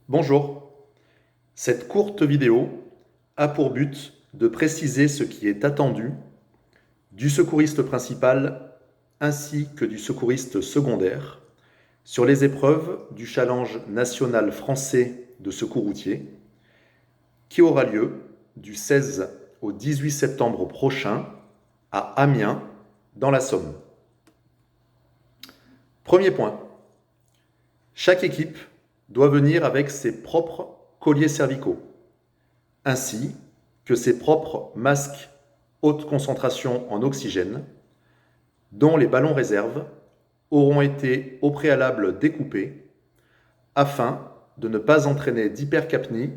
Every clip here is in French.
Bonjour, cette courte vidéo a pour but de préciser ce qui est attendu du secouriste principal ainsi que du secouriste secondaire sur les épreuves du Challenge national français de secours routier qui aura lieu du 16 au 18 septembre prochain à Amiens, dans la Somme. Premier point, chaque équipe doit venir avec ses propres colliers cervicaux, ainsi que ses propres masques haute concentration en oxygène, dont les ballons réserves auront été au préalable découpés afin de ne pas entraîner d'hypercapnie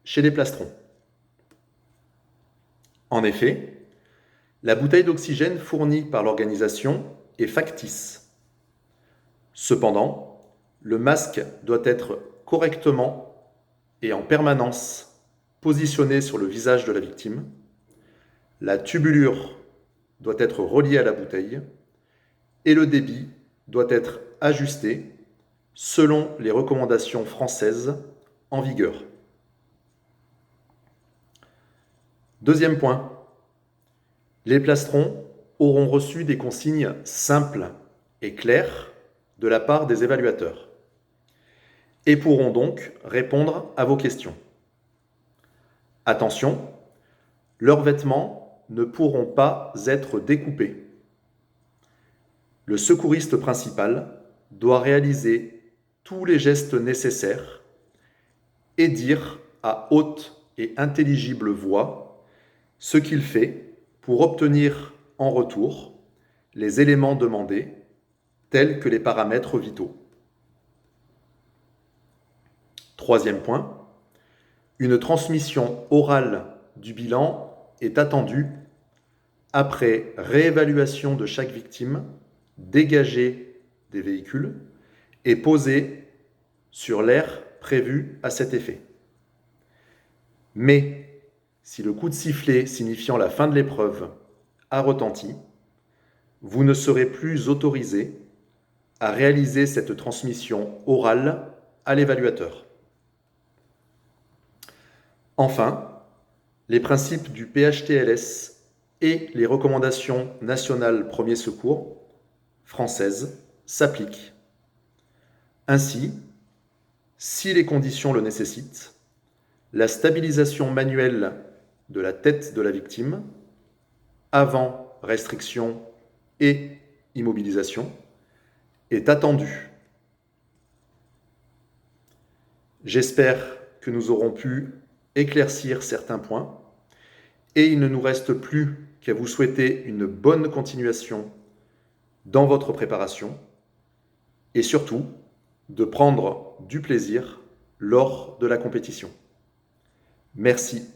chez les plastrons. En effet, la bouteille d'oxygène fournie par l'organisation est factice. Cependant, le masque doit être correctement et en permanence positionné sur le visage de la victime. La tubulure doit être reliée à la bouteille et le débit doit être ajusté selon les recommandations françaises en vigueur. Deuxième point, les plastrons auront reçu des consignes simples et claires de la part des évaluateurs et pourront donc répondre à vos questions. Attention, leurs vêtements ne pourront pas être découpés. Le secouriste principal doit réaliser tous les gestes nécessaires et dire à haute et intelligible voix ce qu'il fait pour obtenir en retour les éléments demandés, tels que les paramètres vitaux. Troisième point, une transmission orale du bilan est attendue après réévaluation de chaque victime, dégagée des véhicules et posée sur l'aire prévu à cet effet. Mais si le coup de sifflet signifiant la fin de l'épreuve a retenti, vous ne serez plus autorisé à réaliser cette transmission orale à l'évaluateur. Enfin, les principes du PHTLS et les recommandations nationales premiers secours françaises s'appliquent. Ainsi, si les conditions le nécessitent, la stabilisation manuelle de la tête de la victime, avant restriction et immobilisation, est attendue. J'espère que nous aurons pu éclaircir certains points et il ne nous reste plus qu'à vous souhaiter une bonne continuation dans votre préparation et surtout de prendre du plaisir lors de la compétition. Merci.